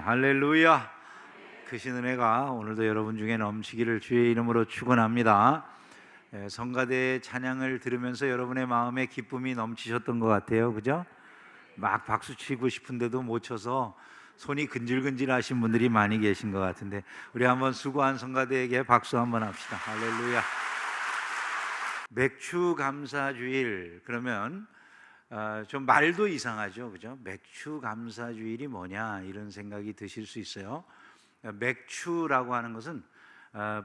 할렐루야. 크신 은혜가 오늘도 여러분 중에 넘치기를 주의 이름으로 축원합니다. 성가대의 찬양을 들으면서 여러분의 마음에 기쁨이 넘치셨던 것 같아요. 그죠? 막 박수 치고 싶은데도 못 쳐서 손이 근질근질 하신 분들이 많이 계신 것 같은데, 우리 한번 수고한 성가대에게 박수 한번 합시다. 할렐루야. 맥주 감사주일 그러면 좀 말도 이상하죠, 그죠? 맥주 감사주일이 뭐냐 이런 생각이 드실 수 있어요. 맥주라고 하는 것은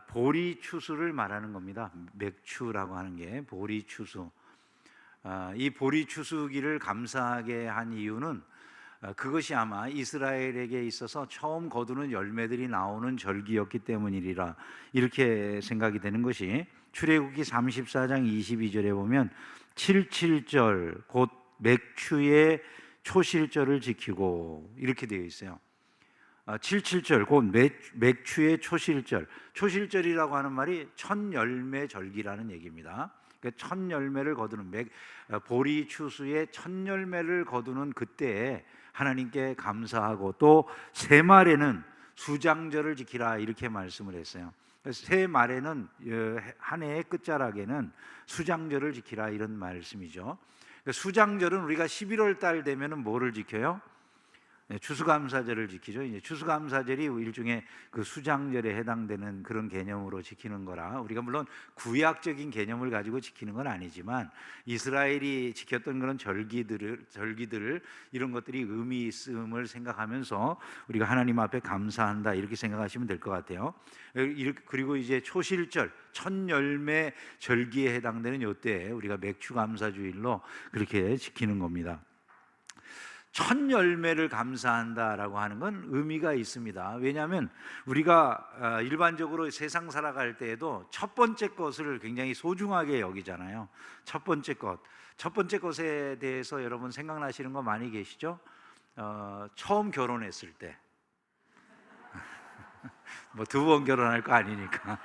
보리추수를 말하는 겁니다. 맥주라고 하는 게 보리추수. 이 보리추수기를 감사하게 한 이유는 그것이 아마 이스라엘에게 있어서 처음 거두는 열매들이 나오는 절기였기 때문이리라, 이렇게 생각이 되는 것이, 출애굽기 34장 22절에 보면 77절 곧 맥추의 초실절을 지키고, 이렇게 되어 있어요. 77절 곧 맥추의 초실절. 초실절이라고 하는 말이 첫 열매 절기라는 얘기입니다. 그러니까 첫 열매를 거두는 보리 추수의 첫 열매를 거두는 그때에 하나님께 감사하고, 또 새 말에는 수장절을 지키라, 이렇게 말씀을 했어요. 새 말에는 한 해의 끝자락에는 수장절을 지키라, 이런 말씀이죠. 수장절은 우리가 11월 달 되면은 뭐를 지켜요? 추수감사절을 지키죠. 이제 추수감사절이 일종의 그 수장절에 해당되는 그런 개념으로 지키는 거라, 우리가 물론 구약적인 개념을 가지고 지키는 건 아니지만 이스라엘이 지켰던 그런 절기들을 이런 것들이 의미 있음을 생각하면서 우리가 하나님 앞에 감사한다, 이렇게 생각하시면 될 것 같아요. 그리고 이제 초실절, 첫 열매 절기에 해당되는 이때에 우리가 맥주감사주일로 그렇게 지키는 겁니다. 첫 열매를 감사한다라고 하는 건 의미가 있습니다. 왜냐하면 우리가 일반적으로 세상 살아갈 때에도 첫 번째 것을 굉장히 소중하게 여기잖아요. 첫 번째 것에 대해서 여러분 생각나시는 거 많이 계시죠? 처음 결혼했을 때, 뭐 두 번 결혼할 거 아니니까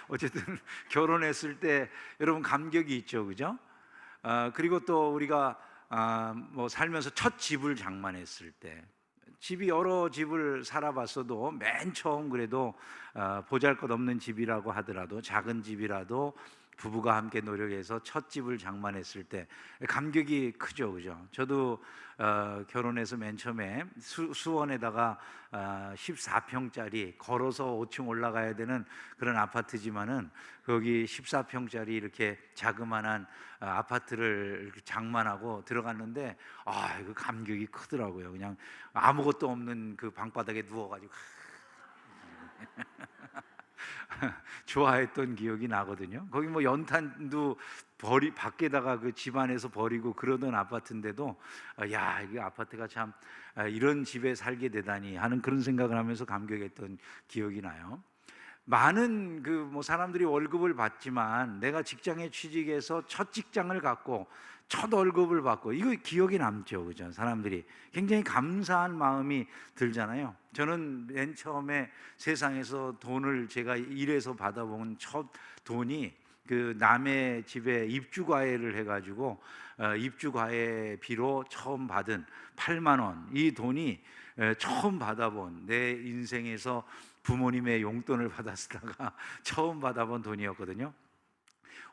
어쨌든 결혼했을 때 여러분 감격이 있죠, 그죠? 그리고 또 우리가 뭐 살면서 첫 집을 장만했을 때, 집이 여러 집을 살아봤어도 맨 처음 그래도 보잘것없는 집이라고 하더라도, 작은 집이라도 부부가 함께 노력해서 첫 집을 장만했을 때 감격이 크죠, 그죠? 저도 결혼해서 맨 처음에 수원에다가 14평짜리 걸어서 5층 올라가야 되는 그런 아파트지만은 거기 14평짜리 이렇게 자그만한 아파트를 장만하고 들어갔는데, 그 감격이 크더라고요. 그냥 아무것도 없는 그 방바닥에 누워가지고 좋아했던 기억이 나거든요. 거기 뭐 연탄도 밖에다가 그 집 안에서 버리고 그러던 아파트인데도 야, 이 아파트가 참 이런 집에 살게 되다니 하는 그런 생각을 하면서 감격했던 기억이 나요. 많은 그 뭐 사람들이 월급을 받지만 내가 직장에 취직해서 첫 직장을 갖고 첫 월급을 받고, 이거 기억이 남죠, 그죠? 사람들이 굉장히 감사한 마음이 들잖아요. 저는 맨 처음에 세상에서 돈을 제가 일해서 받아본 첫 돈이 그 남의 집에 입주과외를 해가지고 입주과외비로 처음 받은 8만 원, 이 돈이 처음 받아본, 내 인생에서 부모님의 용돈을 받았다가 처음 받아본 돈이었거든요.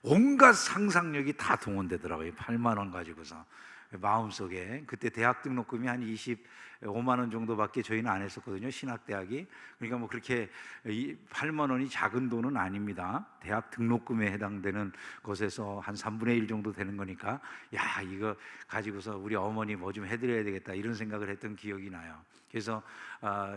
온갖 상상력이 다 동원되더라고요. 8만 원 가지고서. 마음속에 그때 대학 등록금이 한 25만 원 정도밖에 저희는 안 했었거든요, 신학대학이. 그러니까 뭐 그렇게 8만 원이 작은 돈은 아닙니다. 대학 등록금에 해당되는 것에서 한 3분의 1 정도 되는 거니까, 야, 이거 가지고서 우리 어머니 뭐 좀 해드려야 되겠다, 이런 생각을 했던 기억이 나요. 그래서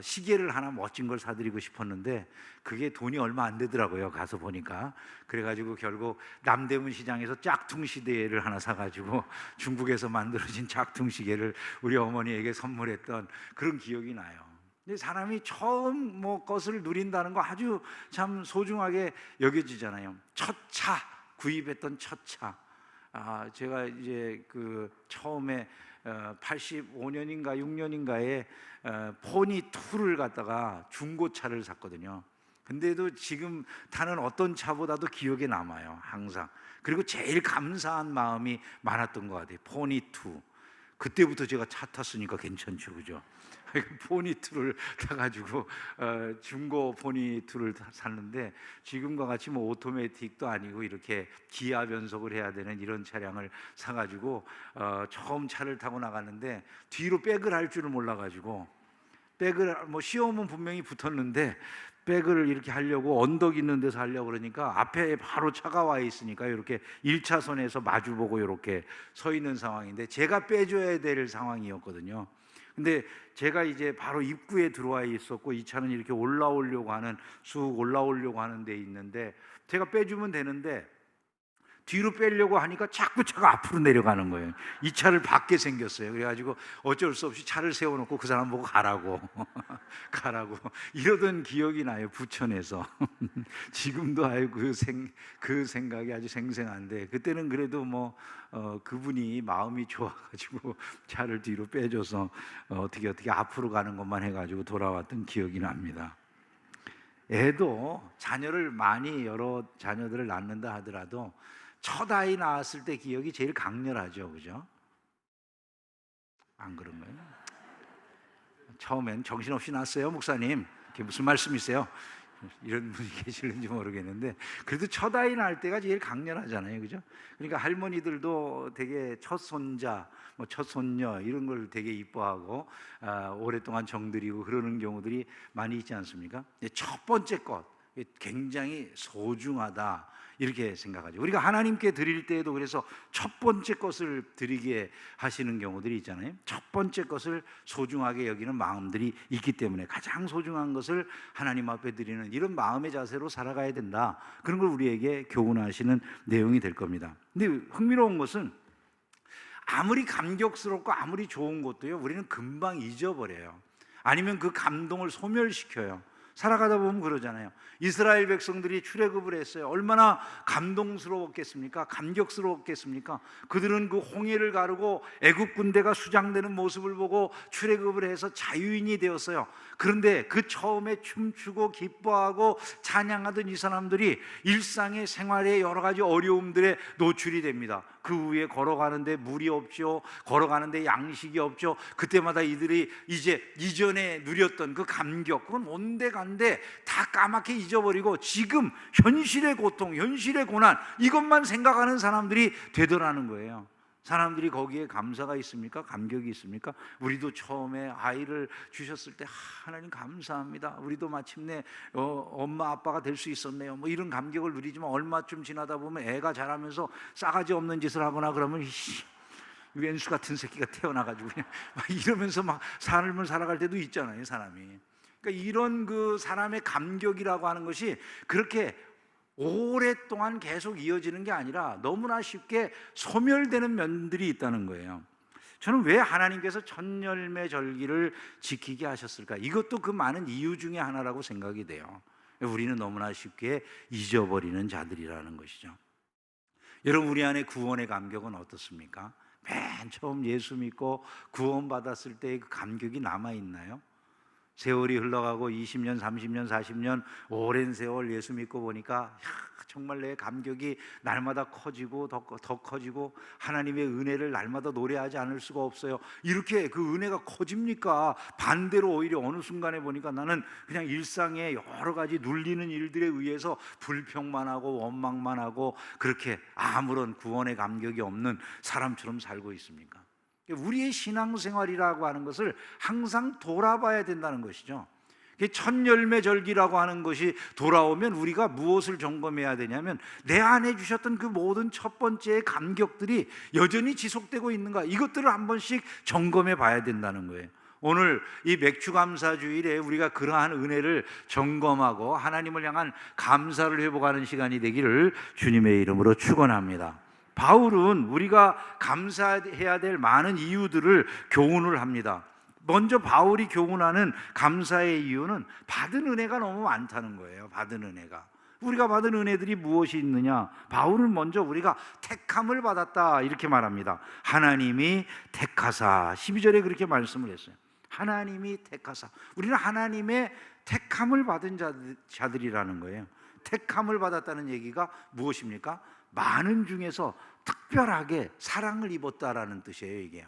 시계를 하나 멋진 걸 사드리고 싶었는데 그게 돈이 얼마 안 되더라고요, 가서 보니까. 그래가지고 결국 남대문 시장에서 짝퉁 시계를 하나 사가지고 중국에서 만들어진 짝퉁 시계를 우리 어머니에게 선물했던 그런 기억이 나요. 근데 사람이 처음 뭐 것을 누린다는 거 아주 참 소중하게 여겨지잖아요. 첫 차, 구입했던 첫 차. 제가 이제 그 처음에 85년인가 6년인가에 포니2를 갖다가 중고차를 샀거든요. 근데도 지금 타는 어떤 차보다도 기억에 남아요, 항상. 그리고 제일 감사한 마음이 많았던 것 같아요, 포니2. 그때부터 제가 차 탔으니까 괜찮죠, 그죠? 포니2를 타가지고 중고 포니2를 샀는데, 지금과 같이 뭐 오토매틱도 아니고 이렇게 기아 변속을 해야 되는 이런 차량을 사가지고 처음 차를 타고 나갔는데 뒤로 백을 할 줄을 몰라가지고, 백을 뭐 시험은 분명히 붙었는데 백을 이렇게 하려고 언덕 있는 데서 하려고 그러니까 앞에 바로 차가 와 있으니까 이렇게 1차선에서 마주보고 이렇게 서 있는 상황인데 제가 빼줘야 될 상황이었거든요. 근데 제가 이제 바로 입구에 들어와 있었고 이 차는 이렇게 쑥 올라오려고 하는 데 있는데 제가 빼주면 되는데 뒤로 빼려고 하니까 자꾸 차가 앞으로 내려가는 거예요. 이 차를 받게 생겼어요. 그래가지고 어쩔 수 없이 차를 세워놓고 그 사람 보고 가라고 가라고 이러던 기억이 나요, 부천에서. 지금도 그 생각이 아주 생생한데, 그때는 그래도 뭐 그분이 마음이 좋아가지고 차를 뒤로 빼줘서 어떻게 앞으로 가는 것만 해가지고 돌아왔던 기억이 납니다. 애도 여러 자녀들을 낳는다 하더라도 첫 아이 낳았을 때 기억이 제일 강렬하죠, 그죠? 안 그런가요? 처음엔 정신없이 낳았어요, 목사님. 그게 무슨 말씀이세요? 이런 분이 계실는지 모르겠는데, 그래도 첫 아이 낳을 때가 제일 강렬하잖아요, 그죠? 그러니까 할머니들도 되게 첫 손자, 뭐 첫 손녀 이런 걸 되게 이뻐하고 오랫동안 정들이고 그러는 경우들이 많이 있지 않습니까? 첫 번째 것 굉장히 소중하다 이렇게 생각하죠. 우리가 하나님께 드릴 때에도 그래서 첫 번째 것을 드리게 하시는 경우들이 있잖아요. 첫 번째 것을 소중하게 여기는 마음들이 있기 때문에 가장 소중한 것을 하나님 앞에 드리는 이런 마음의 자세로 살아가야 된다, 그런 걸 우리에게 교훈하시는 내용이 될 겁니다. 근데 흥미로운 것은 아무리 감격스럽고 아무리 좋은 것도요, 우리는 금방 잊어버려요. 아니면 그 감동을 소멸시켜요. 살아가다 보면 그러잖아요. 이스라엘 백성들이 출애굽을 했어요. 얼마나 감동스러웠겠습니까? 감격스러웠겠습니까? 그들은 그 홍해를 가르고 애굽 군대가 수장되는 모습을 보고 출애굽을 해서 자유인이 되었어요. 그런데 그 처음에 춤추고 기뻐하고 찬양하던 이 사람들이 일상의 생활에 여러 가지 어려움들에 노출이 됩니다. 그 위에 걸어가는데 물이 없죠. 걸어가는데 양식이 없죠. 그때마다 이들이 이제 이전에 누렸던 그 감격, 그건 온데간데 다 까맣게 잊어버리고 지금 현실의 고통, 현실의 고난, 이것만 생각하는 사람들이 되더라는 거예요. 사람들이 거기에 감사가 있습니까? 감격이 있습니까? 우리도 처음에 아이를 주셨을 때 하나님 감사합니다, 우리도 마침내 엄마 아빠가 될 수 있었네요, 뭐 이런 감격을 누리지만 얼마쯤 지나다 보면 애가 자라면서 싸가지 없는 짓을 하거나 그러면 왼수 같은 새끼가 태어나가지고 그냥 막 이러면서 막 삶을 살아갈 때도 있잖아요, 사람이. 그러니까 이런 그 사람의 감격이라고 하는 것이 그렇게 오랫동안 계속 이어지는 게 아니라 너무나 쉽게 소멸되는 면들이 있다는 거예요. 저는 왜 하나님께서 천열매절기를 지키게 하셨을까? 이것도 그 많은 이유 중에 하나라고 생각이 돼요. 우리는 너무나 쉽게 잊어버리는 자들이라는 것이죠. 여러분, 우리 안에 구원의 감격은 어떻습니까? 맨 처음 예수 믿고 구원받았을 때의 그 감격이 남아있나요? 세월이 흘러가고 20년, 30년, 40년 오랜 세월 예수 믿고 보니까 정말 내 감격이 날마다 커지고 더 커지고 하나님의 은혜를 날마다 노래하지 않을 수가 없어요. 이렇게 그 은혜가 커집니까? 반대로 오히려 어느 순간에 보니까 나는 그냥 일상의 여러 가지 눌리는 일들에 의해서 불평만 하고 원망만 하고 그렇게 아무런 구원의 감격이 없는 사람처럼 살고 있습니까? 우리의 신앙생활이라고 하는 것을 항상 돌아봐야 된다는 것이죠. 천열매절기라고 하는 것이 돌아오면 우리가 무엇을 점검해야 되냐면 내 안에 주셨던 그 모든 첫 번째의 감격들이 여전히 지속되고 있는가, 이것들을 한 번씩 점검해 봐야 된다는 거예요. 오늘 이 맥주감사주일에 우리가 그러한 은혜를 점검하고 하나님을 향한 감사를 회복하는 시간이 되기를 주님의 이름으로 축원합니다. 바울은 우리가 감사해야 될 많은 이유들을 교훈을 합니다. 먼저 바울이 교훈하는 감사의 이유는 받은 은혜가 너무 많다는 거예요. 받은 은혜가, 우리가 받은 은혜들이 무엇이 있느냐? 바울은 먼저 우리가 택함을 받았다 이렇게 말합니다. 하나님이 택하사, 12절에 그렇게 말씀을 했어요. 하나님이 택하사, 우리는 하나님의 택함을 받은 자들이라는 거예요. 택함을 받았다는 얘기가 무엇입니까? 많은 중에서 특별하게 사랑을 입었다라는 뜻이에요, 이게요.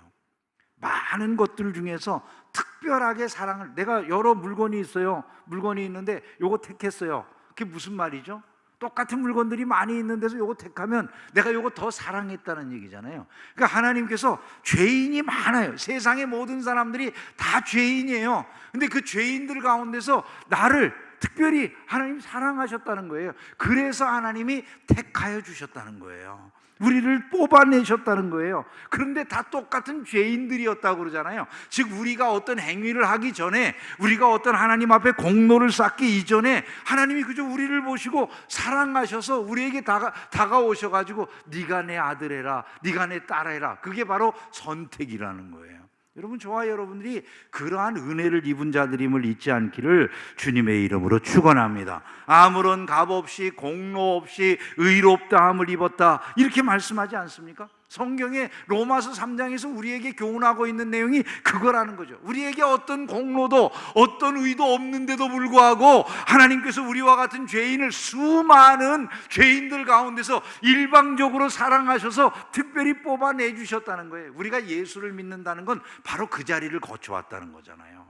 많은 것들 중에서 특별하게 사랑을, 내가 여러 물건이 있어요. 물건이 있는데 요거 택했어요. 그게 무슨 말이죠? 똑같은 물건들이 많이 있는 데서 요거 택하면 내가 요거 더 사랑했다는 얘기잖아요. 그러니까 하나님께서 죄인이 많아요. 세상의 모든 사람들이 다 죄인이에요. 근데 그 죄인들 가운데서 나를 특별히 하나님 사랑하셨다는 거예요. 그래서 하나님이 택하여 주셨다는 거예요. 우리를 뽑아내셨다는 거예요. 그런데 다 똑같은 죄인들이었다고 그러잖아요. 즉 우리가 어떤 행위를 하기 전에, 우리가 어떤 하나님 앞에 공로를 쌓기 이전에 하나님이 그저 우리를 보시고 사랑하셔서 우리에게 다가오셔가지고 네가 내 아들 해라, 네가 내 딸 해라. 그게 바로 선택이라는 거예요. 여러분, 저와 여러분들이 그러한 은혜를 입은 자들임을 잊지 않기를 주님의 이름으로 축원합니다. 아무런 값 없이 공로 없이 의롭다함을 입었다, 이렇게 말씀하지 않습니까? 성경의 로마서 3장에서 우리에게 교훈하고 있는 내용이 그거라는 거죠. 우리에게 어떤 공로도 어떤 의도 없는데도 불구하고 하나님께서 우리와 같은 죄인을 수많은 죄인들 가운데서 일방적으로 사랑하셔서 특별히 뽑아내 주셨다는 거예요. 우리가 예수를 믿는다는 건 바로 그 자리를 거쳐왔다는 거잖아요.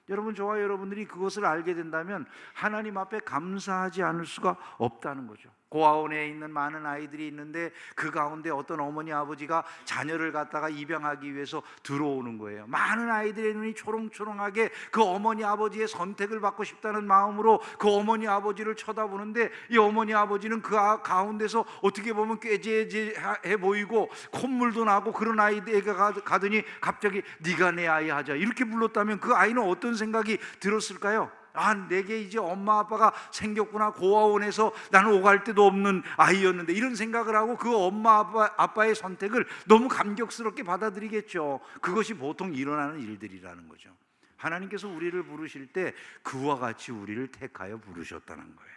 여러분, 저와 여러분들이 그것을 알게 된다면 하나님 앞에 감사하지 않을 수가 없다는 거죠. 고아원에 있는 많은 아이들이 있는데 그 가운데 어떤 어머니 아버지가 자녀를 갖다가 입양하기 위해서 들어오는 거예요. 많은 아이들의 눈이 초롱초롱하게 그 어머니 아버지의 선택을 받고 싶다는 마음으로 그 어머니 아버지를 쳐다보는데, 이 어머니 아버지는 그 가운데서 어떻게 보면 꾀지해 보이고 콧물도 나고 그런 아이에게 가더니 갑자기 네가 내 아이 하자 이렇게 불렀다면 그 아이는 어떤 생각이 들었을까요? 아, 내게 이제 엄마 아빠가 생겼구나. 고아원에서 나는 오갈 데도 없는 아이였는데, 이런 생각을 하고 그 엄마 아빠의 선택을 너무 감격스럽게 받아들이겠죠. 그것이 보통 일어나는 일들이라는 거죠. 하나님께서 우리를 부르실 때 그와 같이 우리를 택하여 부르셨다는 거예요.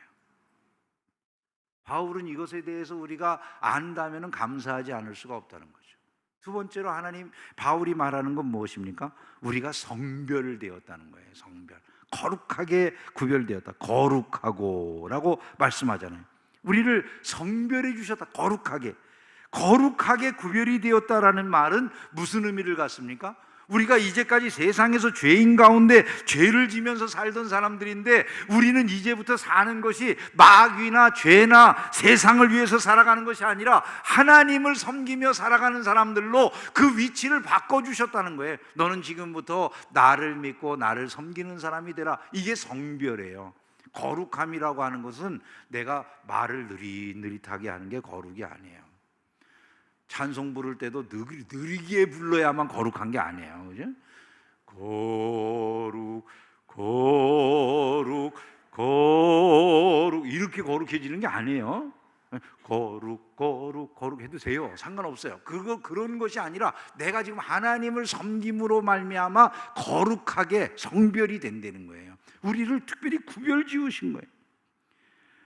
바울은 이것에 대해서 우리가 안다면 감사하지 않을 수가 없다는 거죠. 두 번째로 바울이 말하는 건 무엇입니까? 우리가 성별되었다는 거예요. 성별. 거룩하게 구별되었다. 거룩하고라고 말씀하잖아요. 우리를 성별해 주셨다. 거룩하게 구별이 되었다라는 말은 무슨 의미를 갖습니까? 우리가 이제까지 세상에서 죄인 가운데 죄를 지면서 살던 사람들인데, 우리는 이제부터 사는 것이 마귀나 죄나 세상을 위해서 살아가는 것이 아니라 하나님을 섬기며 살아가는 사람들로 그 위치를 바꿔주셨다는 거예요. 너는 지금부터 나를 믿고 나를 섬기는 사람이 되라. 이게 성별이에요. 거룩함이라고 하는 것은 내가 말을 느릿느릿하게 하는 게 거룩이 아니에요. 찬송 부를 때도 느리게 불러야만 거룩한 게 아니에요. 그죠? 거룩 이렇게 거룩해지는 게 아니에요. 거룩 해도 돼요. 상관없어요. 그런 것이 아니라 내가 지금 하나님을 섬김으로 말미암아 거룩하게 성별이 된다는 거예요. 우리를 특별히 구별 지으신 거예요.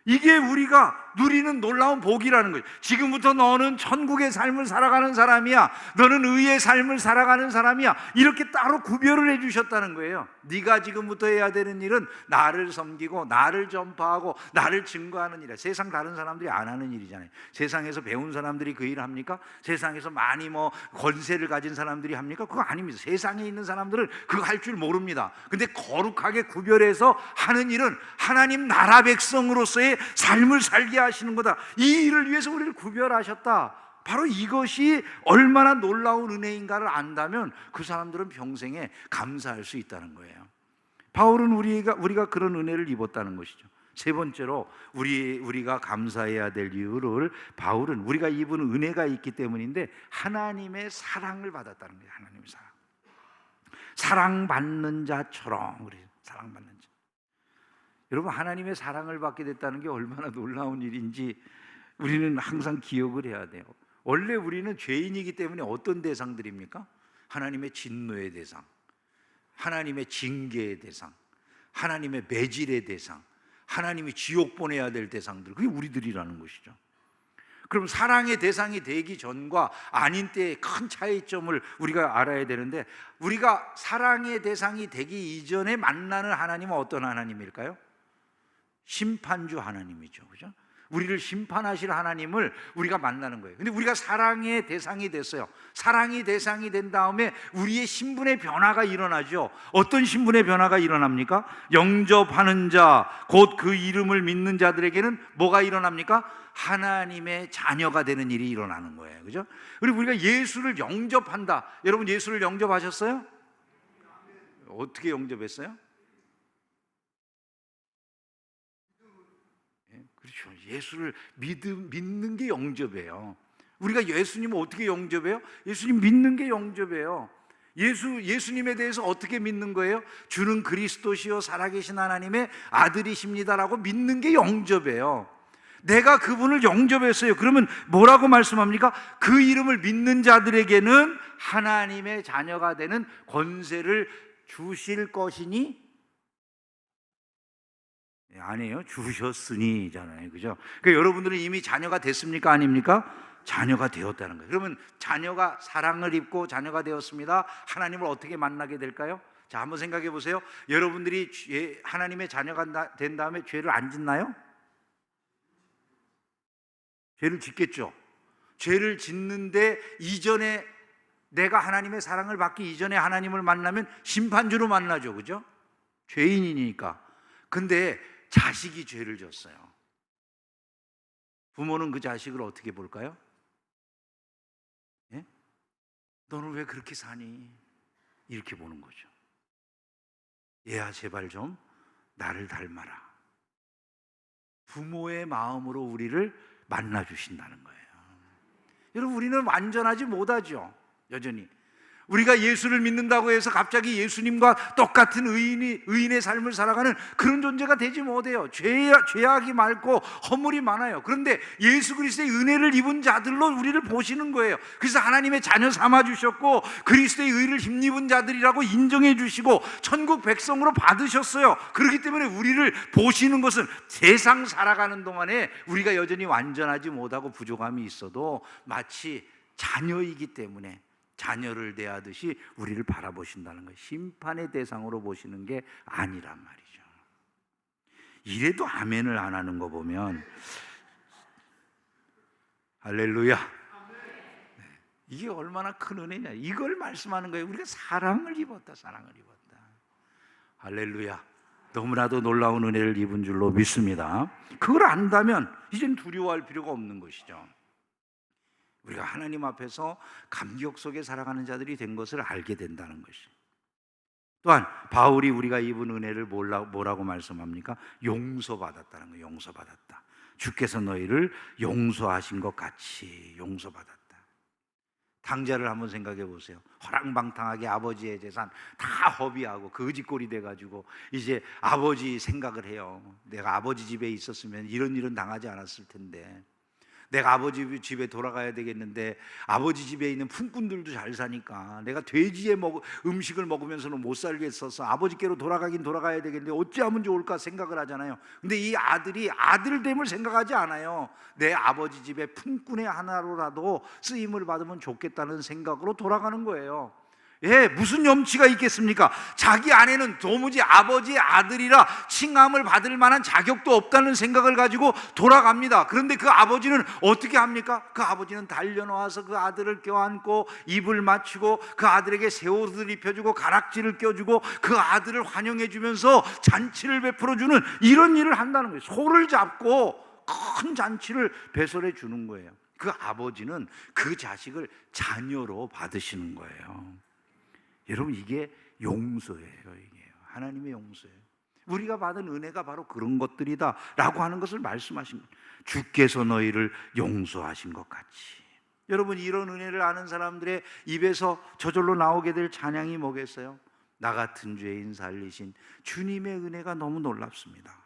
이게 우리가 누리는 놀라운 복이라는 거예요. 지금부터 너는 천국의 삶을 살아가는 사람이야, 너는 의의 삶을 살아가는 사람이야, 이렇게 따로 구별을 해주셨다는 거예요. 네가 지금부터 해야 되는 일은 나를 섬기고 나를 전파하고 나를 증거하는 일이야. 세상 다른 사람들이 안 하는 일이잖아요. 세상에서 배운 사람들이 그 일을 합니까? 세상에서 많이 권세를 가진 사람들이 합니까? 그거 아닙니다. 세상에 있는 사람들은 그거 할 줄 모릅니다. 근데 거룩하게 구별해서 하는 일은 하나님 나라 백성으로서의 삶을 살게 하시는 거다. 이 일을 위해서 우리를 구별하셨다. 바로 이것이 얼마나 놀라운 은혜인가를 안다면 그 사람들은 평생에 감사할 수 있다는 거예요. 바울은 우리가 그런 은혜를 입었다는 것이죠. 세 번째로 우리가 감사해야 될 이유를 바울은 우리가 입은 은혜가 있기 때문인데 하나님의 사랑을 받았다는 거예요. 하나님의 사랑받는 자처럼 우리 사랑받는 자. 여러분, 하나님의 사랑을 받게 됐다는 게 얼마나 놀라운 일인지 우리는 항상 기억을 해야 돼요. 원래 우리는 죄인이기 때문에 어떤 대상들입니까? 하나님의 진노의 대상, 하나님의 징계의 대상, 하나님의 매질의 대상, 하나님이 지옥 보내야 될 대상들, 그게 우리들이라는 것이죠. 그럼 사랑의 대상이 되기 전과 아닌 때의 큰 차이점을 우리가 알아야 되는데, 우리가 사랑의 대상이 되기 이전에 만나는 하나님은 어떤 하나님일까요? 심판주 하나님이죠. 그죠? 우리를 심판하실 하나님을 우리가 만나는 거예요. 근데 우리가 사랑의 대상이 됐어요. 사랑이 대상이 된 다음에 우리의 신분의 변화가 일어나죠. 어떤 신분의 변화가 일어납니까? 영접하는 자, 곧 그 이름을 믿는 자들에게는 뭐가 일어납니까? 하나님의 자녀가 되는 일이 일어나는 거예요. 그죠? 그리고 우리가 예수를 영접한다. 여러분 예수를 영접하셨어요? 어떻게 영접했어요? 그렇죠. 예수를 믿는 게 영접이에요. 우리가 예수님을 어떻게 영접해요? 예수님 믿는 게 영접이에요. 예수님에 대해서 어떻게 믿는 거예요? 주는 그리스도시요 살아계신 하나님의 아들이십니다라고 믿는 게 영접이에요. 내가 그분을 영접했어요. 그러면 뭐라고 말씀합니까? 그 이름을 믿는 자들에게는 하나님의 자녀가 되는 권세를 주실 것이니, 아니에요. 주셨으니잖아요. 그죠? 그러니까 여러분들은 이미 자녀가 됐습니까? 아닙니까? 자녀가 되었다는 거예요. 그러면 자녀가 사랑을 입고 자녀가 되었습니다. 하나님을 어떻게 만나게 될까요? 자, 한번 생각해 보세요. 여러분들이 하나님의 자녀가 된 다음에 죄를 안 짓나요? 죄를 짓겠죠. 죄를 짓는데 이전에 내가 하나님의 사랑을 받기 이전에 하나님을 만나면 심판주로 만나죠. 그죠? 죄인이니까. 근데 자식이 죄를 졌어요. 부모는 그 자식을 어떻게 볼까요? 예? 너는 왜 그렇게 사니? 이렇게 보는 거죠. 얘야 제발 좀 나를 닮아라. 부모의 마음으로 우리를 만나주신다는 거예요. 여러분 우리는 완전하지 못하죠. 여전히 우리가 예수를 믿는다고 해서 갑자기 예수님과 똑같은 의인의 삶을 살아가는 그런 존재가 되지 못해요. 죄악이 많고 허물이 많아요. 그런데 예수 그리스도의 은혜를 입은 자들로 우리를 보시는 거예요. 그래서 하나님의 자녀 삼아주셨고 그리스도의 의를 힘입은 자들이라고 인정해 주시고 천국 백성으로 받으셨어요. 그렇기 때문에 우리를 보시는 것은 세상 살아가는 동안에 우리가 여전히 완전하지 못하고 부족함이 있어도 마치 자녀이기 때문에 자녀를 대하듯이 우리를 바라보신다는 거예요. 심판의 대상으로 보시는 게 아니란 말이죠. 이래도 아멘을 안 하는 거 보면 할렐루야. 네. 이게 얼마나 큰 은혜냐. 이걸 말씀하는 거예요. 우리가 사랑을 입었다. 사랑을 입었다. 할렐루야. 너무나도 놀라운 은혜를 입은 줄로 믿습니다. 그걸 안다면 이젠 두려워할 필요가 없는 것이죠. 우리가 하나님 앞에서 감격 속에 살아가는 자들이 된 것을 알게 된다는 것이. 또한 바울이 우리가 입은 은혜를 뭐라고 말씀합니까? 용서받았다는 거예요. 용서받았다. 주께서 너희를 용서하신 것 같이 용서받았다. 당자를 한번 생각해 보세요. 허랑방탕하게 아버지의 재산 다 허비하고 거지꼴이 돼가지고 이제 아버지 생각을 해요. 내가 아버지 집에 있었으면 이런 일은 당하지 않았을 텐데, 내가 아버지 집에 돌아가야 되겠는데 아버지 집에 있는 품꾼들도 잘 사니까 내가 돼지의 음식을 먹으면서는 못 살겠어서 아버지께로 돌아가긴 돌아가야 되겠는데 어찌하면 좋을까 생각을 하잖아요. 근데 이 아들이 아들됨을 생각하지 않아요. 내 아버지 집의 품꾼의 하나로라도 쓰임을 받으면 좋겠다는 생각으로 돌아가는 거예요. 예, 무슨 염치가 있겠습니까? 자기 아내는 도무지 아버지의 아들이라 칭함을 받을 만한 자격도 없다는 생각을 가지고 돌아갑니다. 그런데 그 아버지는 어떻게 합니까? 그 아버지는 달려나와서 그 아들을 껴안고 입을 맞추고 그 아들에게 새 옷을 입혀주고 가락지를 껴주고 그 아들을 환영해주면서 잔치를 베풀어주는 이런 일을 한다는 거예요. 소를 잡고 큰 잔치를 배설해 주는 거예요. 그 아버지는 그 자식을 자녀로 받으시는 거예요. 여러분 이게 용서예요. 이게 하나님의 용서예요. 우리가 받은 은혜가 바로 그런 것들이다 라고 하는 것을 말씀하신 거예요. 주께서 너희를 용서하신 것 같이. 여러분 이런 은혜를 아는 사람들의 입에서 저절로 나오게 될 찬양이 뭐겠어요? 나 같은 죄인 살리신 주님의 은혜가 너무 놀랍습니다.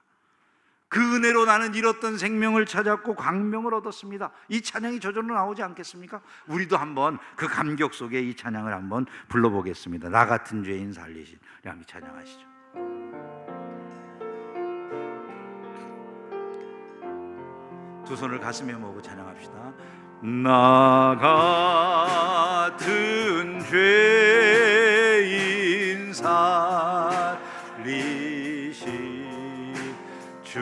그 은혜로 나는 잃었던 생명을 찾았고 광명을 얻었습니다. 이 찬양이 저절로 나오지 않겠습니까? 우리도 한번 그 감격 속에 이 찬양을 한번 불러보겠습니다. 나 같은 죄인 살리신. 우리 한번 찬양하시죠. 두 손을 가슴에 모으고 찬양합시다. 나 같은 죄인 살리신 주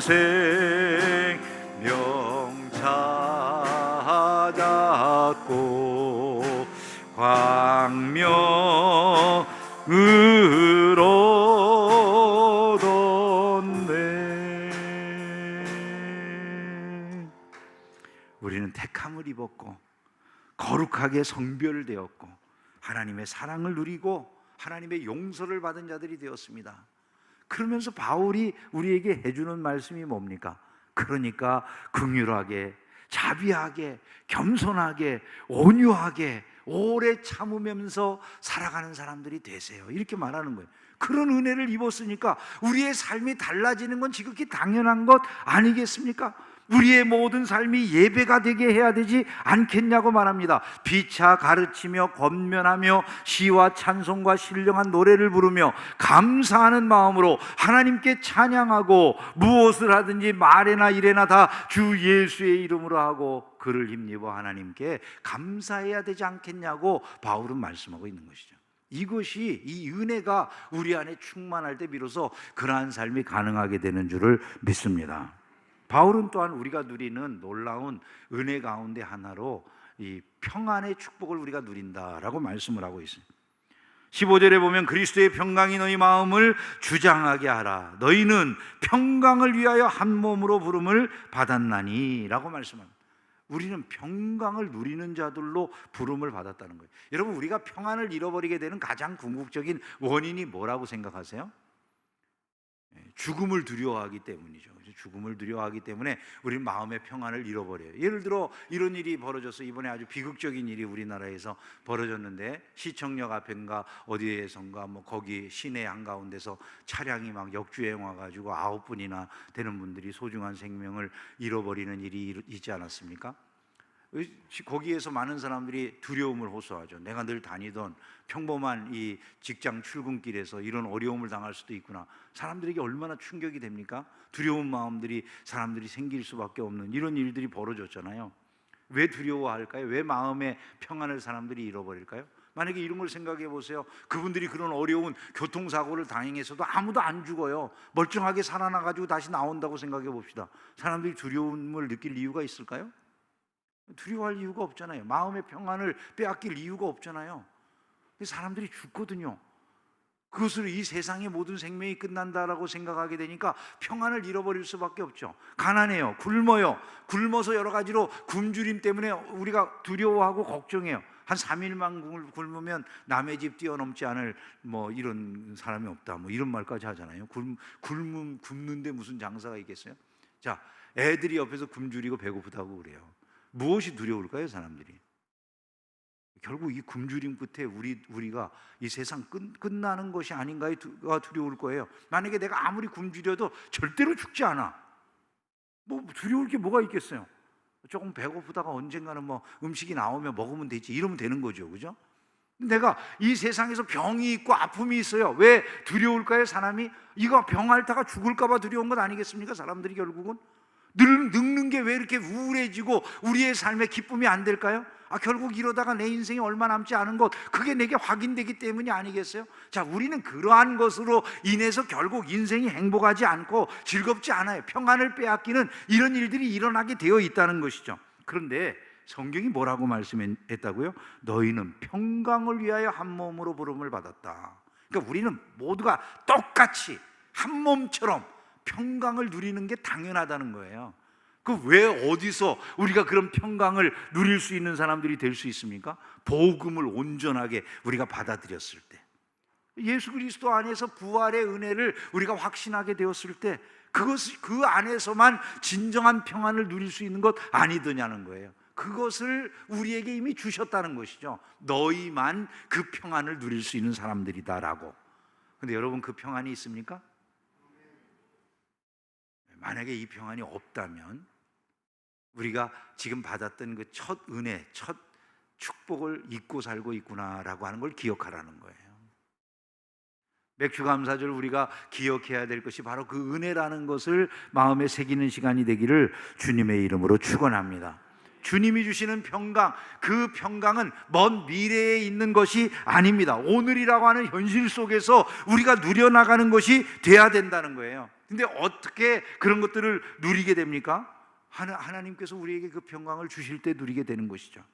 생명 찾았고 광명을 얻었네. 우리는 택함을 입었고 거룩하게 성별되었고 하나님의 사랑을 누리고 하나님의 용서를 받은 자들이 되었습니다. 그러면서 바울이 우리에게 해주는 말씀이 뭡니까? 그러니까 긍휼하게, 자비하게, 겸손하게, 온유하게 오래 참으면서 살아가는 사람들이 되세요. 이렇게 말하는 거예요. 그런 은혜를 입었으니까 우리의 삶이 달라지는 건 지극히 당연한 것 아니겠습니까? 우리의 모든 삶이 예배가 되게 해야 되지 않겠냐고 말합니다. 피차 가르치며 권면하며 시와 찬송과 신령한 노래를 부르며 감사하는 마음으로 하나님께 찬양하고 무엇을 하든지 말에나 일에나 다 주 예수의 이름으로 하고 그를 힘입어 하나님께 감사해야 되지 않겠냐고 바울은 말씀하고 있는 것이죠. 이것이, 이 은혜가 우리 안에 충만할 때 비로소 그러한 삶이 가능하게 되는 줄을 믿습니다. 바울은 또한 우리가 누리는 놀라운 은혜 가운데 하나로 이 평안의 축복을 우리가 누린다라고 말씀을 하고 있어요. 15절에 보면 그리스도의 평강이 너희 마음을 주장하게 하라. 너희는 평강을 위하여 한 몸으로 부름을 받았나니 라고 말씀합니다. 우리는 평강을 누리는 자들로 부름을 받았다는 거예요. 여러분, 우리가 평안을 잃어버리게 되는 가장 궁극적인 원인이 뭐라고 생각하세요? 죽음을 두려워하기 때문이죠. 죽음을 두려워하기 때문에 우리는 마음의 평안을 잃어버려요. 예를 들어 이런 일이 벌어져서 이번에 아주 비극적인 일이 우리나라에서 벌어졌는데, 시청역 앞인가 어디에선가 거기 시내 한가운데서 차량이 막 역주행 와가지고 9분이나 되는 분들이 소중한 생명을 잃어버리는 일이 있지 않았습니까? 거기에서 많은 사람들이 두려움을 호소하죠. 내가 늘 다니던 평범한 이 직장 출근길에서 이런 어려움을 당할 수도 있구나. 사람들에게 얼마나 충격이 됩니까? 두려운 마음들이 사람들이 생길 수밖에 없는 이런 일들이 벌어졌잖아요. 왜 두려워할까요? 왜 마음의 평안을 사람들이 잃어버릴까요? 만약에 이런 걸 생각해 보세요. 그분들이 그런 어려운 교통사고를 당해서도 아무도 안 죽어요. 멀쩡하게 살아나가지고 다시 나온다고 생각해 봅시다. 사람들이 두려움을 느낄 이유가 있을까요? 두려워할 이유가 없잖아요. 마음의 평안을 빼앗길 이유가 없잖아요. 사람들이 죽거든요. 그것으로 이 세상의 모든 생명이 끝난다라고 생각하게 되니까 평안을 잃어버릴 수밖에 없죠. 가난해요. 굶어요. 굶어서 여러 가지로 굶주림 때문에 우리가 두려워하고 걱정해요. 한 3일만 굶으면 남의 집 뛰어넘지 않을 이런 사람이 없다, 이런 말까지 하잖아요. 굶는데 무슨 장사가 있겠어요? 자, 애들이 옆에서 굶주리고 배고프다고 그래요. 무엇이 두려울까요, 사람들이? 결국 이 굶주림 끝에 우리가 이 세상 끝나는 것이 아닌가가 두려울 거예요. 만약에 내가 아무리 굶주려도 절대로 죽지 않아. 두려울 게 뭐가 있겠어요? 조금 배고프다가 언젠가는 음식이 나오면 먹으면 되지, 이러면 되는 거죠, 그죠? 내가 이 세상에서 병이 있고 아픔이 있어요. 왜 두려울까요, 사람이? 이거 병 앓다가 죽을까 봐 두려운 것 아니겠습니까, 사람들이 결국은? 늙는 게 왜 이렇게 우울해지고 우리의 삶에 기쁨이 안 될까요? 결국 이러다가 내 인생이 얼마 남지 않은 것, 그게 내게 확인되기 때문이 아니겠어요? 자, 우리는 그러한 것으로 인해서 결국 인생이 행복하지 않고 즐겁지 않아요. 평안을 빼앗기는 이런 일들이 일어나게 되어 있다는 것이죠. 그런데 성경이 뭐라고 말씀했다고요? 너희는 평강을 위하여 한 몸으로 부름을 받았다. 그러니까 우리는 모두가 똑같이 한 몸처럼 평강을 누리는 게 당연하다는 거예요. 왜 어디서 우리가 그런 평강을 누릴 수 있는 사람들이 될 수 있습니까? 복음을 온전하게 우리가 받아들였을 때, 예수 그리스도 안에서 부활의 은혜를 우리가 확신하게 되었을 때, 그것이 그 안에서만 진정한 평안을 누릴 수 있는 것 아니더냐는 거예요. 그것을 우리에게 이미 주셨다는 것이죠. 너희만 그 평안을 누릴 수 있는 사람들이다라고. 근데 여러분, 그 평안이 있습니까? 만약에 이 평안이 없다면 우리가 지금 받았던 그 첫 은혜, 첫 축복을 잊고 살고 있구나라고 하는 걸 기억하라는 거예요. 맥주감사절 우리가 기억해야 될 것이 바로 그 은혜라는 것을 마음에 새기는 시간이 되기를 주님의 이름으로 축원합니다. 주님이 주시는 평강, 그 평강은 먼 미래에 있는 것이 아닙니다. 오늘이라고 하는 현실 속에서 우리가 누려나가는 것이 돼야 된다는 거예요. 근데 어떻게 그런 것들을 누리게 됩니까? 하나님께서 우리에게 그 평강을 주실 때 누리게 되는 것이죠.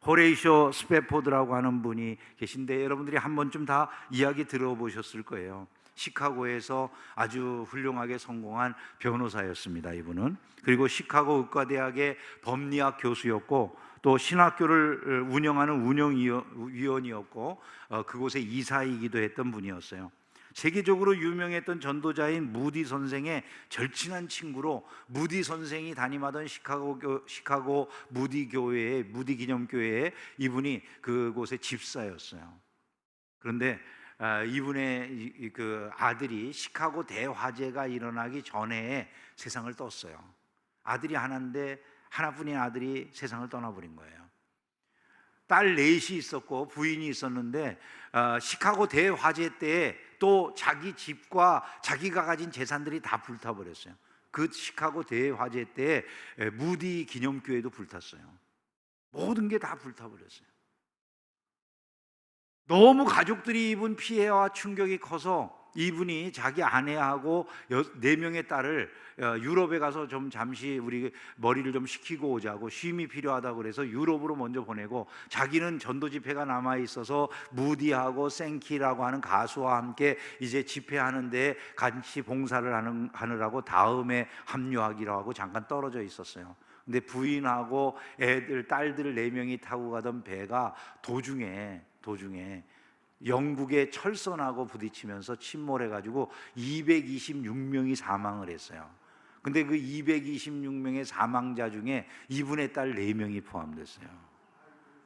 호레이쇼 스패포드라고 하는 분이 계신데 여러분들이 한 번쯤 다 이야기 들어보셨을 거예요. 시카고에서 아주 훌륭하게 성공한 변호사였습니다, 이분은. 그리고 시카고 의과대학의 법리학 교수였고 또 신학교를 운영하는 운영위원이었고 그곳의 이사이기도 했던 분이었어요. 세계적으로 유명했던 전도자인 무디 선생의 절친한 친구로, 무디 선생이 담임하던 시카고 무디 교회의 무디 기념교회에 이분이 그곳의 집사였어요. 그런데 이분의 그 아들이 시카고 대화재가 일어나기 전에 세상을 떴어요. 아들이 하나인데 하나뿐인 아들이 세상을 떠나버린 거예요. 딸 넷이 있었고 부인이 있었는데 시카고 대화재 때 또 자기 집과 자기가 가진 재산들이 다 불타버렸어요. 그 시카고 대화재 때 무디 기념교회도 불탔어요. 모든 게 다 불타버렸어요. 너무 가족들이 입은 피해와 충격이 커서 이분이 자기 아내하고 4명의 딸을 유럽에 가서 좀 잠시 우리 머리를 좀 식히고 오자고, 쉼이 필요하다고 그래서 유럽으로 먼저 보내고, 자기는 전도 집회가 남아 있어서 무디하고 생키라고 하는 가수와 함께 이제 집회하는데 같이 봉사를 하느라고 다음에 합류하기로 하고 잠깐 떨어져 있었어요. 근데 부인하고 딸들 4명이 타고 가던 배가 도중에 영국의 철선하고 부딪히면서 침몰해가지고 226명이 사망을 했어요. 근데 그 226명의 사망자 중에 이분의 딸 4명이 포함됐어요.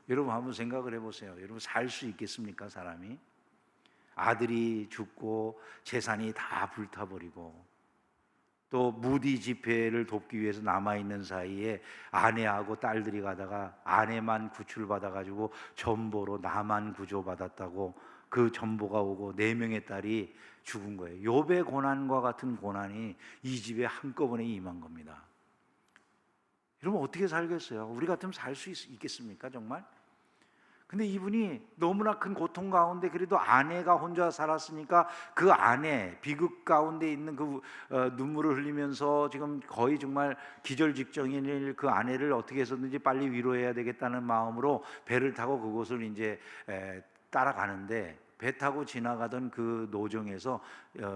여러분 한번 생각을 해보세요. 여러분 살 수 있겠습니까, 사람이? 아들이 죽고 재산이 다 불타버리고, 또 무디 집회를 돕기 위해서 남아있는 사이에 아내하고 딸들이 가다가 아내만 구출받아가지고 전보로 나만 구조받았다고 그 전보가 오고 4명의 딸이 죽은 거예요. 욥의 고난과 같은 고난이 이 집에 한꺼번에 임한 겁니다. 여러분 어떻게 살겠어요? 우리 같으면 살 수 있겠습니까, 정말? 근데 이분이 너무나 큰 고통 가운데 그래도 아내가 혼자 살았으니까 그 아내, 비극 가운데 있는 그 눈물을 흘리면서 지금 거의 정말 기절 직전인 그 아내를 어떻게 해서든지 빨리 위로해야 되겠다는 마음으로 배를 타고 그곳을 이제 따라가는데, 배 타고 지나가던 그 노정에서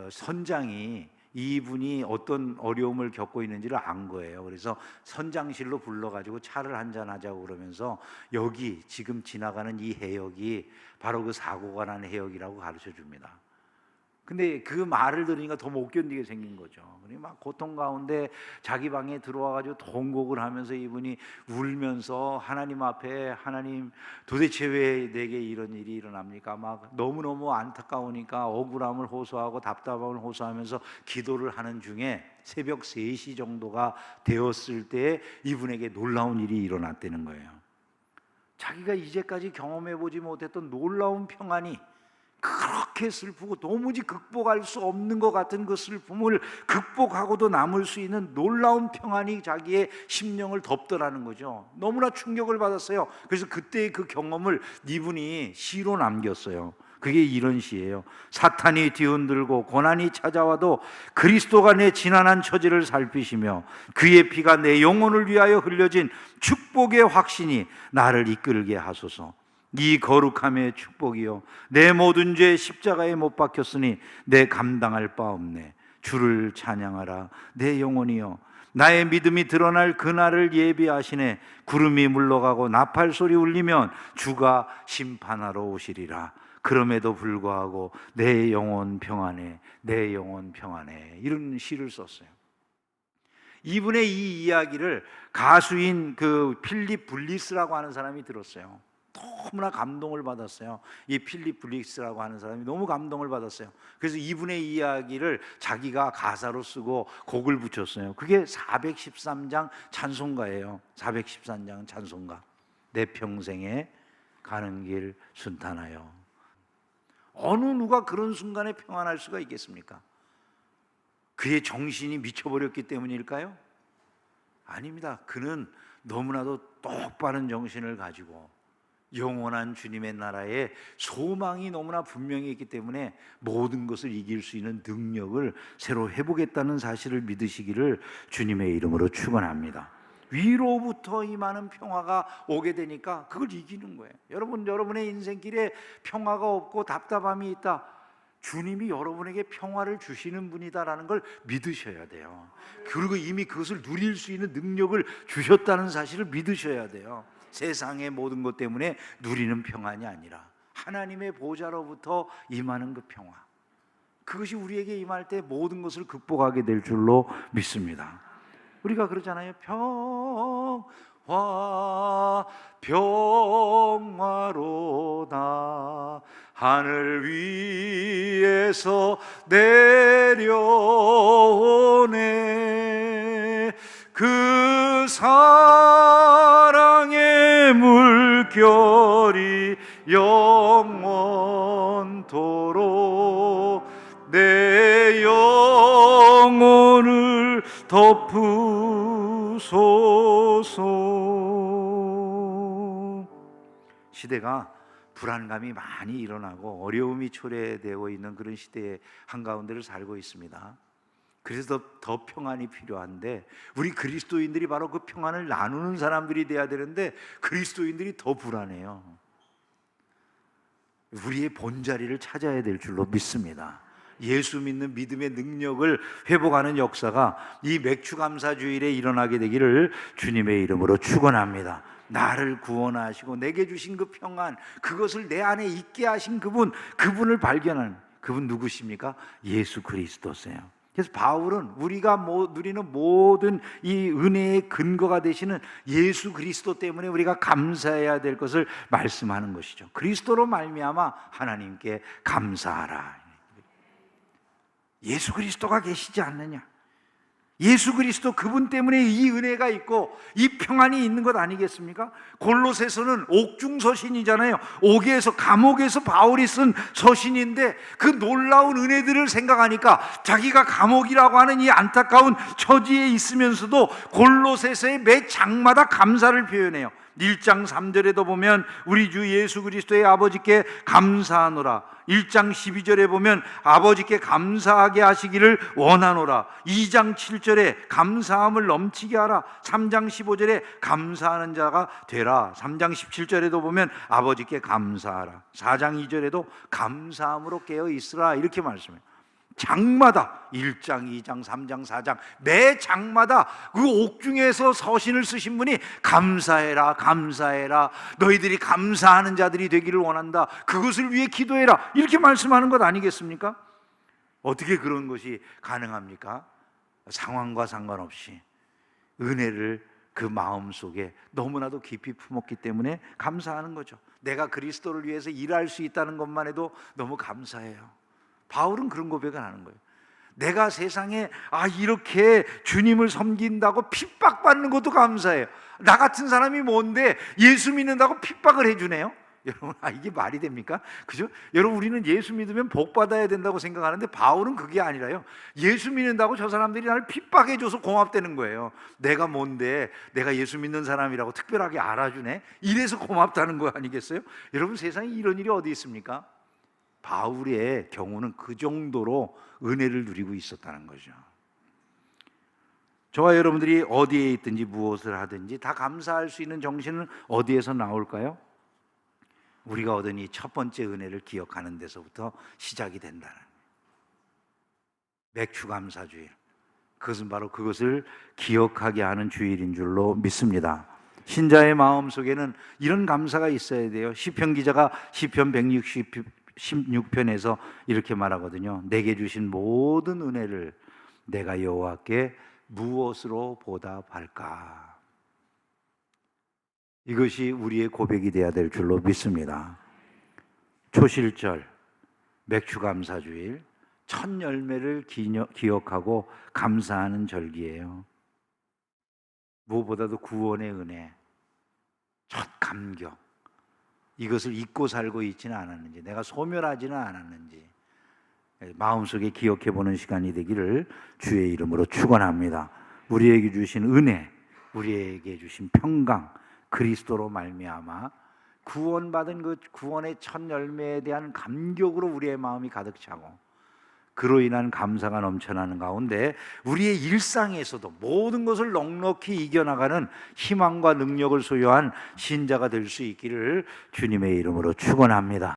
선장이 이분이 어떤 어려움을 겪고 있는지를 안 거예요. 그래서 선장실로 불러가지고 차를 한잔 하자고 그러면서 여기 지금 지나가는 이 해역이 바로 그 사고가 난 해역이라고 가르쳐 줍니다. 근데 그 말을 들으니까 더 못 견디게 생긴 거죠. 막 고통 가운데 자기 방에 들어와가지고 통곡을 하면서 이분이 울면서 하나님 앞에, 하나님 도대체 왜 내게 이런 일이 일어납니까? 막 너무너무 안타까우니까 억울함을 호소하고 답답함을 호소하면서 기도를 하는 중에 새벽 3시 정도가 되었을 때 이분에게 놀라운 일이 일어났다는 거예요. 자기가 이제까지 경험해보지 못했던 놀라운 평안이, 그렇게 슬프고 도무지 극복할 수 없는 것 같은 그 슬픔을 극복하고도 남을 수 있는 놀라운 평안이 자기의 심령을 덮더라는 거죠. 너무나 충격을 받았어요. 그래서 그때의 그 경험을 이분이 시로 남겼어요. 그게 이런 시예요. 사탄이 뒤흔들고 고난이 찾아와도 그리스도가 내 지난한 처지를 살피시며 그의 피가 내 영혼을 위하여 흘려진 축복의 확신이 나를 이끌게 하소서. 이 거룩함의 축복이요, 내 모든 죄 십자가에 못 박혔으니 내 감당할 바 없네. 주를 찬양하라 내 영혼이요, 나의 믿음이 드러날 그날을 예비하시네. 구름이 물러가고 나팔 소리 울리면 주가 심판하러 오시리라. 그럼에도 불구하고 내 영혼 평안해, 내 영혼 평안해. 이런 시를 썼어요. 이분의 이 이야기를 가수인 그 필립 블리스라고 하는 사람이 들었어요. 너무나 감동을 받았어요. 이 필립 블리스라고 하는 사람이 너무 감동을 받았어요. 그래서 이분의 이야기를 자기가 가사로 쓰고 곡을 붙였어요. 그게 413장 찬송가예요. 413장 찬송가. 내 평생에 가는 길 순탄하여. 어느 누가 그런 순간에 평안할 수가 있겠습니까? 그의 정신이 미쳐버렸기 때문일까요? 아닙니다. 그는 너무나도 똑바른 정신을 가지고 영원한 주님의 나라에 소망이 너무나 분명히 있기 때문에 모든 것을 이길 수 있는 능력을 새로 회복했다는 사실을 믿으시기를 주님의 이름으로 축원합니다. 위로부터 임하는 평화가 오게 되니까 그걸 이기는 거예요. 여러분의 인생길에 평화가 없고 답답함이 있다, 주님이 여러분에게 평화를 주시는 분이다라는 걸 믿으셔야 돼요. 그리고 이미 그것을 누릴 수 있는 능력을 주셨다는 사실을 믿으셔야 돼요. 세상의 모든 것 때문에 누리는 평안이 아니라 하나님의 보좌로부터 임하는 그 평화, 그것이 우리에게 임할 때 모든 것을 극복하게 될 줄로 믿습니다. 우리가 그러잖아요. 평화로다 하늘 위에서 내려오네. 그 사랑의 물결이 영원토록 내 영혼을 덮으소서. 시대가 불안감이 많이 일어나고 어려움이 초래되고 있는 그런 시대의 한가운데를 살고 있습니다. 그래서 더 평안이 필요한데 우리 그리스도인들이 바로 그 평안을 나누는 사람들이 돼야 되는데 그리스도인들이 더 불안해요. 우리의 본자리를 찾아야 될 줄로 믿습니다. 예수 믿는 믿음의 능력을 회복하는 역사가 이 맥주감사주일에 일어나게 되기를 주님의 이름으로 축원합니다. 나를 구원하시고 내게 주신 그 평안, 그것을 내 안에 있게 하신 그분을 발견하는 그분 누구십니까? 예수 그리스도세요. 그래서 바울은 우리가 누리는 모든 이 은혜의 근거가 되시는 예수 그리스도 때문에 우리가 감사해야 될 것을 말씀하는 것이죠. 그리스도로 말미암아 하나님께 감사하라. 예수 그리스도가 계시지 않느냐? 예수 그리스도 그분 때문에 이 은혜가 있고 이 평안이 있는 것 아니겠습니까? 골로새서는 옥중 서신이잖아요. 옥에서, 감옥에서 바울이 쓴 서신인데 그 놀라운 은혜들을 생각하니까 자기가 감옥이라고 하는 이 안타까운 처지에 있으면서도 골로새서의 매 장마다 감사를 표현해요. 1장 3절에도 보면 우리 주 예수 그리스도의 아버지께 감사하노라. 1장 12절에 보면 아버지께 감사하게 하시기를 원하노라. 2장 7절에 감사함을 넘치게 하라. 3장 15절에 감사하는 자가 되라. 3장 17절에도 보면 아버지께 감사하라. 4장 2절에도 감사함으로 깨어 있으라. 이렇게 말씀해요. 장마다 1장, 2장, 3장, 4장 매 장마다 그 옥중에서 서신을 쓰신 분이 감사해라, 감사해라, 너희들이 감사하는 자들이 되기를 원한다, 그것을 위해 기도해라, 이렇게 말씀하는 것 아니겠습니까? 어떻게 그런 것이 가능합니까? 상황과 상관없이 은혜를 그 마음속에 너무나도 깊이 품었기 때문에 감사하는 거죠. 내가 그리스도를 위해서 일할 수 있다는 것만 해도 너무 감사해요. 바울은 그런 고백을 하는 거예요. 내가 세상에 이렇게 주님을 섬긴다고 핍박받는 것도 감사해요. 나 같은 사람이 뭔데 예수 믿는다고 핍박을 해주네요. 여러분, 이게 말이 됩니까? 그죠? 여러분, 우리는 예수 믿으면 복 받아야 된다고 생각하는데 바울은 그게 아니라요, 예수 믿는다고 저 사람들이 나를 핍박해줘서 고맙다는 거예요. 내가 뭔데 내가 예수 믿는 사람이라고 특별하게 알아주네, 이래서 고맙다는 거 아니겠어요? 여러분, 세상에 이런 일이 어디 있습니까? 바울의 경우는 그 정도로 은혜를 누리고 있었다는 거죠. 저와 여러분들이 어디에 있든지 무엇을 하든지 다 감사할 수 있는 정신은 어디에서 나올까요? 우리가 얻은 이 첫 번째 은혜를 기억하는 데서부터 시작이 된다는 맥주감사주일, 그것은 바로 그것을 기억하게 하는 주일인 줄로 믿습니다. 신자의 마음속에는 이런 감사가 있어야 돼요. 시편 기자가 시편 116편에서 이렇게 말하거든요. 내게 주신 모든 은혜를 내가 여호와께 무엇으로 보답할까? 이것이 우리의 고백이 되어야 될 줄로 믿습니다. 초실절, 맥주감사주일, 첫 열매를 기억하고 감사하는 절기예요. 무엇보다도 구원의 은혜, 첫 감격, 이것을 잊고 살고 있지는 않았는지, 내가 소멸하지는 않았는지 마음속에 기억해보는 시간이 되기를 주의 이름으로 축원합니다. 우리에게 주신 은혜, 우리에게 주신 평강, 그리스도로 말미암아 구원받은 그 구원의 첫 열매에 대한 감격으로 우리의 마음이 가득 차고, 그로 인한 감사가 넘쳐나는 가운데 우리의 일상에서도 모든 것을 넉넉히 이겨나가는 희망과 능력을 소유한 신자가 될 수 있기를 주님의 이름으로 축원합니다.